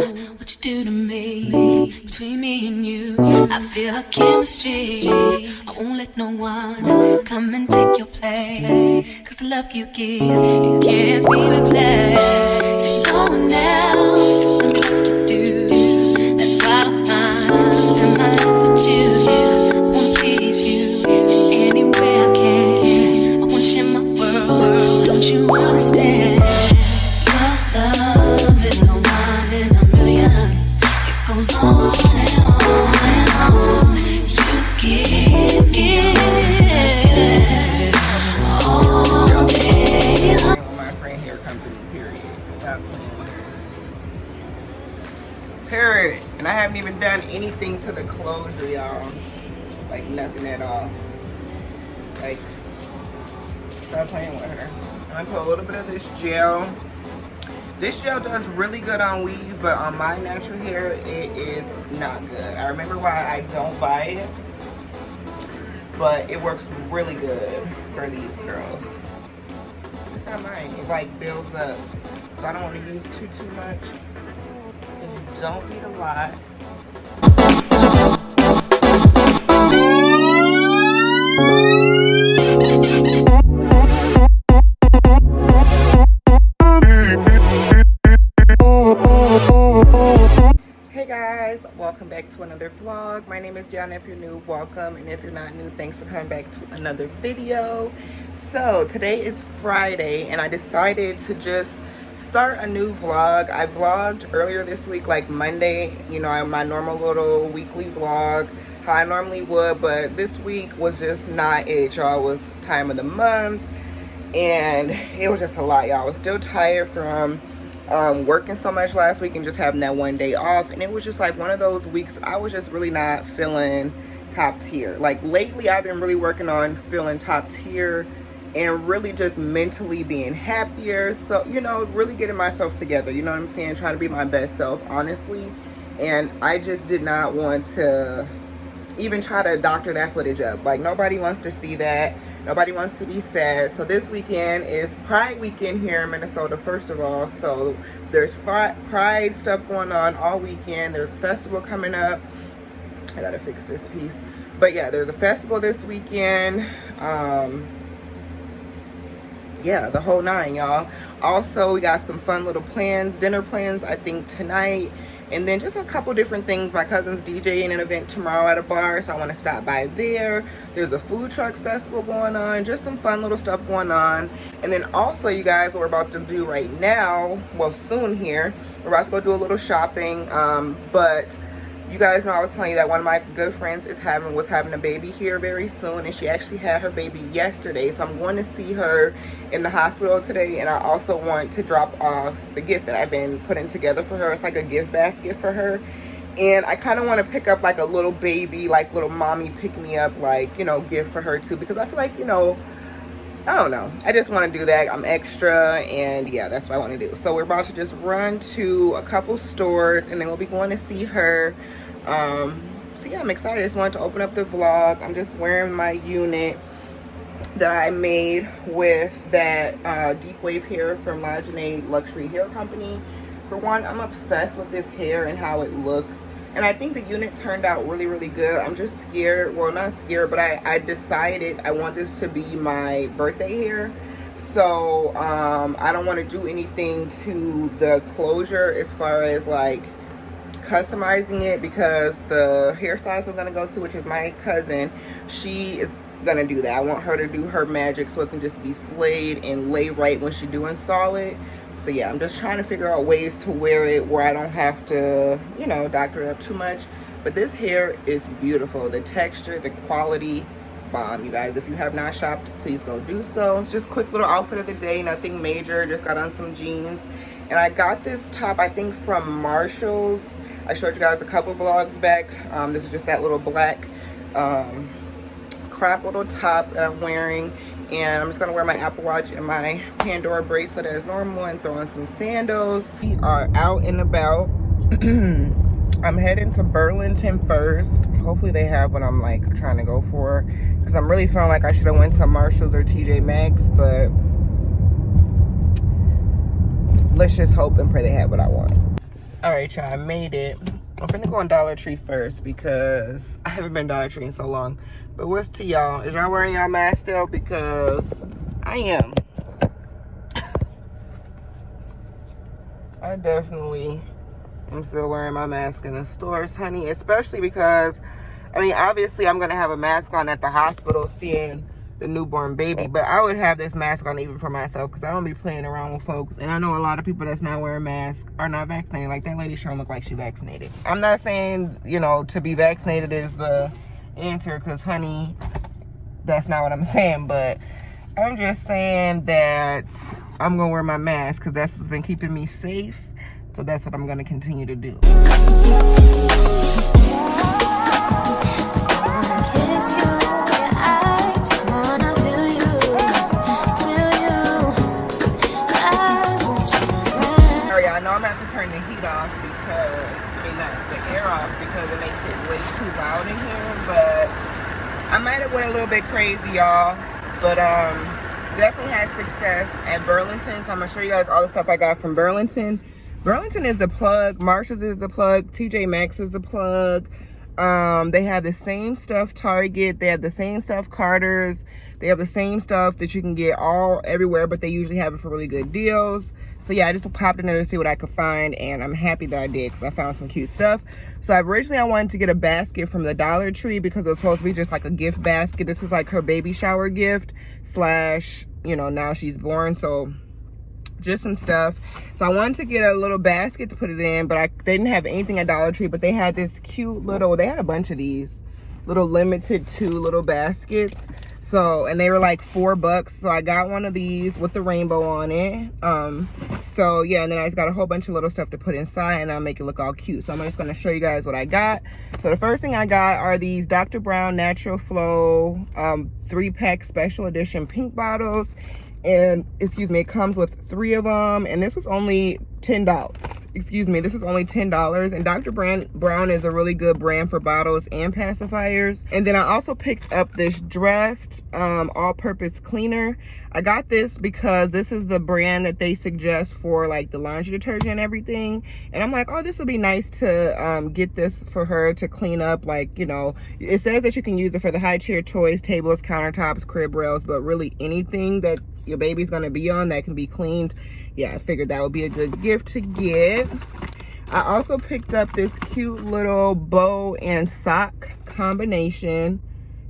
what you do to me. Between me and you, I feel a chemistry. I won't let no one come and take your place. Cause the love you give, it can't be replaced. So no one else will do like you do. That's why I spend my life with you. I wanna please you any way I can. I wanna share my world, don't you understand? Your love is a one in a million. It goes on and on and on. You give all day long. My friend here company, period. Stop playing with her. Period. And I haven't even done anything to the closure, y'all. Like nothing at all. Like, stop playing with her. I'm gonna put a little bit of this gel. This gel does really good on weave, but on my natural hair, it is not good. I remember why I don't buy it, but it works really good for these curls. It's not mine. It like builds up, so I don't want to use too much. You don't need a lot. Hey guys, welcome back to another vlog. My name is Deonna. If you're new, welcome, and if you're not new, thanks for coming back to another video. So today is Friday and I decided to just start a new vlog. I vlogged earlier this week, like Monday, you know, my normal little weekly vlog, how I normally would, but this week was just not it, y'all. It was time of the month and it was just a lot, y'all. I was still tired from working so much last week and just having that one day off, and it was just like one of those weeks I was just really not feeling top tier. Like lately I've been really working on feeling top tier and really just mentally being happier, so you know, really getting myself together, you know what I'm saying, trying to be my best self, honestly. And I just did not want to even try to doctor that footage up. Like nobody wants to see that. Nobody wants to be sad. So this weekend is Pride weekend here in Minnesota, first of all. So there's Pride stuff going on all weekend. There's a festival coming up. I gotta fix this piece. But yeah, there's a festival this weekend. Yeah, the whole nine, y'all. Also, we got some fun little plans, dinner plans, I think tonight. And then just a couple different things. My cousin's DJing an event tomorrow at a bar, so I want to stop by there. There's a food truck festival going on. Just some fun little stuff going on. And then also, you guys, what we're about to do right now, well, soon here, we're about to go do a little shopping. But you guys know I was telling you that one of my good friends was having a baby here very soon, and she actually had her baby yesterday. So I'm going to see her in the hospital today, and I also want to drop off the gift that I've been putting together for her. It's like a gift basket for her, and I kind of want to pick up like a little baby, like little mommy pick me up, like, you know, gift for her too, because I feel like, you know, I don't know, I just want to do that. I'm extra, and yeah, that's what I want to do. So we're about to just run to a couple stores, and then we'll be going to see her. So yeah, I'm excited. I just wanted to open up the vlog. I'm just wearing my unit that I made with that deep wave hair from Myleah Luxury Hair Company. For one, I'm obsessed with this hair and how it looks, and I think the unit turned out really, really good. I'm just scared, well, not scared, but I decided I want this to be my birthday hair. So I don't want to do anything to the closure as far as like customizing it, because the hairstylist I'm gonna go to, which is my cousin, she is gonna do that. I want her to do her magic so it can just be slayed and lay right when she do install it. So yeah, I'm just trying to figure out ways to wear it where I don't have to, you know, doctor it up too much. But this hair is beautiful. The texture, the quality, bomb. You guys, if you have not shopped, please go do so. It's just a quick little outfit of the day, nothing major. Just got on some jeans, and I got this top, I think, from Marshall's. I showed you guys a couple vlogs back. This is just that little black crop little top that I'm wearing, and I'm just gonna wear my Apple Watch and my Pandora bracelet as normal and throw on some sandals. We are out and about. I'm heading to Burlington first. Hopefully they have what I'm like trying to go for, because I'm really feeling like I should have went to Marshall's or TJ Maxx, but let's just hope and pray they have what I want. All right, y'all, I made it. I'm finna go on Dollar Tree first because I haven't been Dollar Tree in so long. But what's to y'all? Is y'all wearing y'all mask still? Because I am. I definitely am still wearing my mask in the stores, honey. Especially because, I mean, obviously I'm gonna have a mask on at the hospital seeing the newborn baby, but I would have this mask on even for myself because I don't be playing around with folks. And I know a lot of people that's not wearing masks are not vaccinated. Like that lady sure look like she vaccinated. I'm not saying, you know, to be vaccinated is the answer, because honey, that's not what I'm saying, but I'm just saying that I'm gonna wear my mask because that's what's been keeping me safe. So that's what I'm gonna continue to do. I know I'm gonna have to turn the heat off because, I mean, not the air off, because it makes it way too loud in here. But I might have went a little bit crazy, y'all. But definitely had success at Burlington. So I'm gonna show you guys all the stuff I got from Burlington. Burlington is the plug. Marshall's is the plug. TJ Maxx is the plug. They have the same stuff Target. They have the same stuff Carter's. They have the same stuff that you can get all everywhere, but they usually have it for really good deals. So yeah, I just popped in there to see what I could find, and I'm happy that I did because I found some cute stuff. So originally I wanted to get a basket from the Dollar Tree because it was supposed to be just like a gift basket. This is like her baby shower gift slash, you know, now she's born. So just some stuff. So I wanted to get a little basket to put it in, but they didn't have anything at Dollar Tree, but they had this cute little, they had a bunch of these little limited 2 little baskets. So, and they were like $4. So I got one of these with the rainbow on it. So yeah, and then I just got a whole bunch of little stuff to put inside, and I'll make it look all cute. So I'm just gonna show you guys what I got. So the first thing I got are these Dr. Brown Natural Flow 3-pack special edition pink bottles. And excuse me, it comes with 3 of them, and this was only $10. Excuse me, this is only $10. And Dr. Brown is a really good brand for bottles and pacifiers. And then I also picked up this Draft all-purpose cleaner. I got this because this is the brand that they suggest for like the laundry detergent and everything. And I'm like, oh, this would be nice to get this for her to clean up. Like, you know, it says that you can use it for the high chair toys, tables, countertops, crib rails, but really anything that your baby's gonna be on that can be cleaned. Yeah, I figured that would be a good gift to get. I also picked up this cute little bow and sock combination,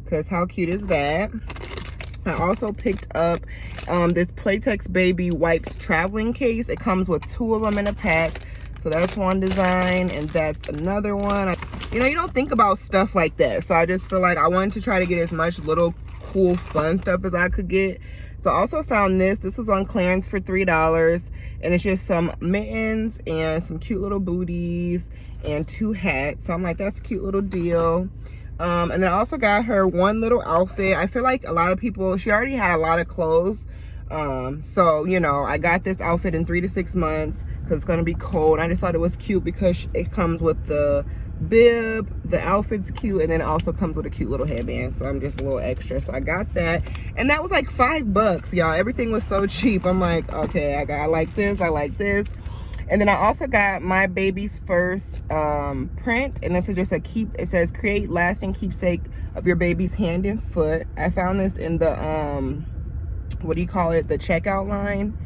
because how cute is that? I also picked up this Playtex Baby Wipes traveling case. It comes with 2 of them in a pack. So that's one design, and that's another one. You know, you don't think about stuff like that. So I just feel like I wanted to try to get as much little cool fun stuff as I could get. So I also found this. This was on clearance for $3, and it's just some mittens and some cute little booties and 2 hats. So I'm like, that's a cute little deal. And then I also got her one little outfit. I feel like a lot of people, she already had a lot of clothes. So, you know, I got this outfit in 3 to 6 months because it's going to be cold. I just thought it was cute because it comes with the bib, the outfit's cute, and then it also comes with a cute little headband. So I'm just a little extra. So I got that, and that was like $5, y'all. Everything was so cheap. I'm like, okay, I like this, I like this. And then I also got my baby's first print, and this is just it says create lasting keepsake of your baby's hand and foot. I found this in the what do you call it, the checkout line.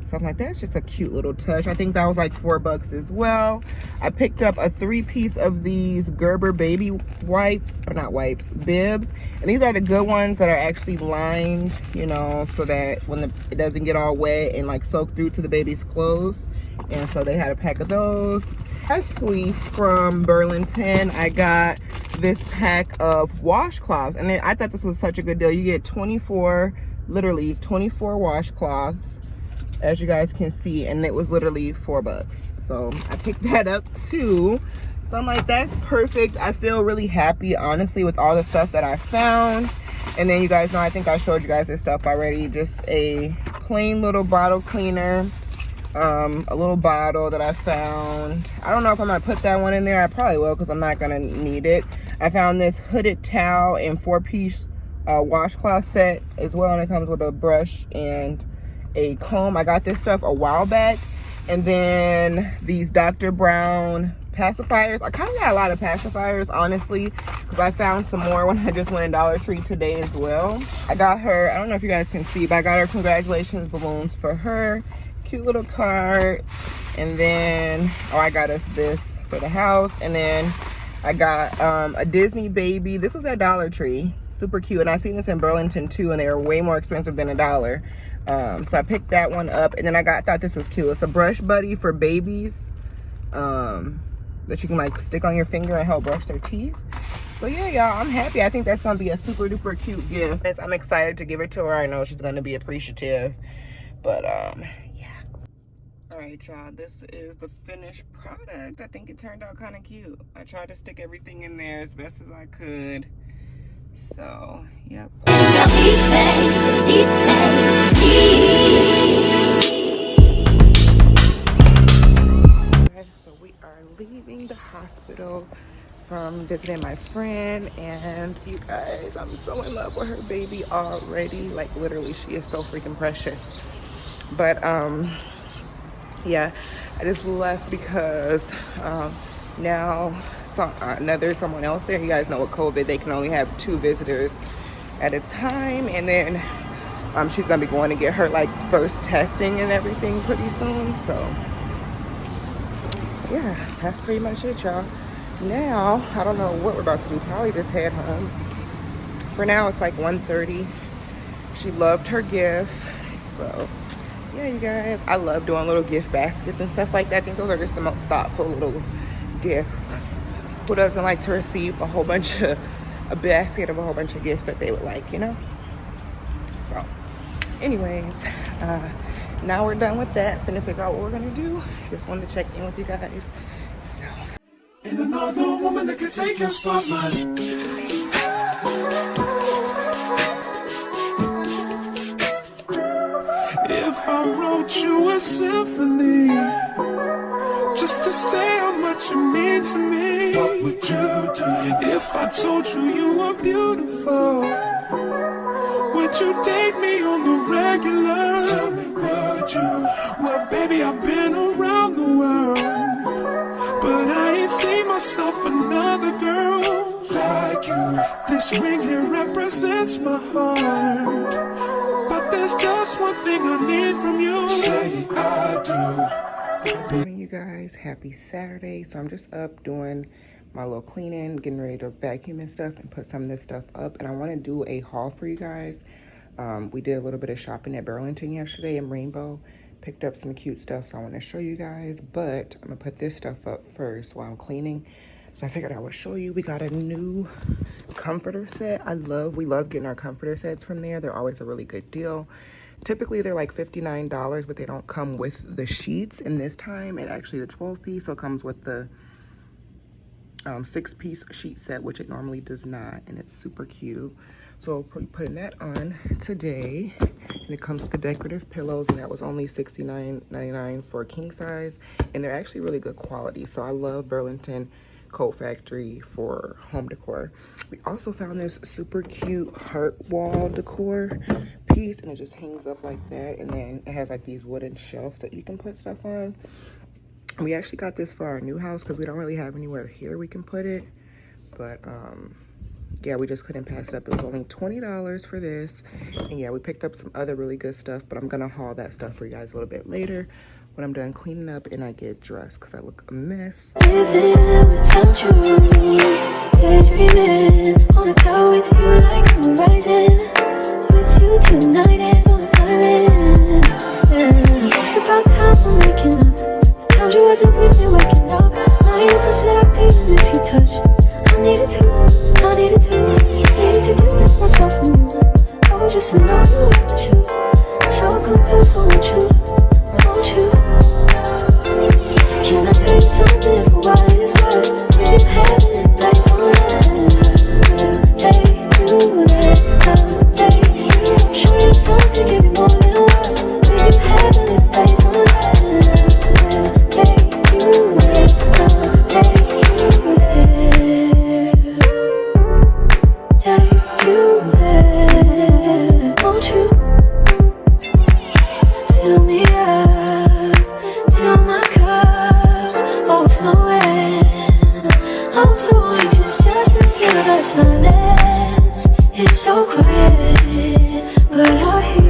So I'm like, that's just a cute little touch. I think that was like $4 as well. I picked up a 3-piece of these Gerber baby wipes, or not wipes, bibs. And these are the good ones that are actually lined, you know, so that when it doesn't get all wet and like soak through to the baby's clothes. And so they had a pack of those. Lastly, from Burlington, I got this pack of washcloths. And then I thought this was such a good deal. You get 24, literally 24 washcloths, as you guys can see, and it was literally $4. So I picked that up too. So I'm like, that's perfect. I feel really happy, honestly, with all the stuff that I found. And then you guys know, I think I showed you guys this stuff already. Just a plain little bottle cleaner, a little bottle that I found. I don't know if I'm gonna put that one in there. I probably will, because I'm not gonna need it. I found this hooded towel and 4-piece washcloth set as well, and it comes with a brush and a comb. I got this stuff a while back, And then these Dr. Brown pacifiers. I kind of got a lot of pacifiers, honestly, because I found some more when I just went in Dollar Tree today as well. I got her, I don't know if you guys can see, but I got her congratulations balloons for her. Cute little card. And then, oh, I got us this for the house. And then I got a Disney baby. This was at Dollar Tree. Super cute. And I seen this in Burlington too, and they were way more expensive than $1. So I picked that one up. And then I thought this was cute. It's a brush buddy for babies that you can like stick on your finger and help brush their teeth. So yeah, y'all, I'm happy. I think that's gonna be a super duper cute gift. I'm excited to give it to her. I know she's gonna be appreciative. But yeah. All right, y'all, this is the finished product. I think it turned out kind of cute. I tried to stick everything in there as best as I could. So, yep. So we are leaving the hospital from visiting my friend, and you guys, I'm so in love with her baby already. Like literally, she is so freaking precious. But yeah, I just left because now there's someone else there. You guys know with COVID, they can only have 2 visitors at a time, and then she's gonna be going to get her like first testing and everything pretty soon. So yeah, that's pretty much it, y'all. Now I don't know what we're about to do. Probably just head home. For now, it's like 1:30. She loved her gift, so yeah, you guys, I love doing little gift baskets and stuff like that. I think those are just the most thoughtful little gifts. Who doesn't like to receive a basket of a whole bunch of gifts that they would like, you know? So anyways, now we're done with that. Finna figure out what we're gonna do. Just wanted to check in with you guys. So, ain't another woman that can take your spotlight. If I wrote you a symphony just to say how much you mean to me, what would you do? If I told you you were beautiful, would you date me on the regular? Tell me, would you? Well, baby, I've been around the world, but I ain't seen myself another girl like you. This ring here represents my heart, but there's just one thing I need from you. Say I do. morning, you guys. Happy Saturday. So I'm just up doing my little cleaning, getting ready to vacuum and stuff and put some of this stuff up. And I want to do a haul for you guys. We did a little bit of shopping at Burlington yesterday in Rainbow. Picked up some cute stuff, so I want to show you guys. But I'm going to put this stuff up first while I'm cleaning. So I figured I would show you. We got a new comforter set. We love getting our comforter sets from there. They're always a really good deal. Typically they're like $59, but they don't come with the sheets. And this time it actually the 12-piece, so it comes with the 6-piece sheet set, which it normally does not, and it's super cute. So we'll be putting that on today. And it comes with the decorative pillows, and that was only $69.99 for king size. And they're actually really good quality. So I love Burlington Coat Factory for home decor. We also found this super cute heart wall decor piece, and it just hangs up like that. And then it has like these wooden shelves that you can put stuff on. We actually got this for our new house because we don't really have anywhere here we can put it. But yeah, we just couldn't pass it up. It was only $20 for this. And yeah, we picked up some other really good stuff, but I'm gonna haul that stuff for you guys a little bit later when I'm done cleaning up and I get dressed because I look a mess. Living without you, daydreaming on a cloud with you like horizon. With you tonight is on an island. It's about time for waking up. Found you wasn't with me waking up. Now you feel seductive in this heat touch. I needed to distance myself from you. I was just to know you were you. So I come close, I want you. Can I tell you something for what it's worth? If you have this place on earth, take you there, I'll take you. Show you something, give you more than words. If you have this place on earth, take you there. I'm so anxious just to feel the silence. It's so quiet, but I hear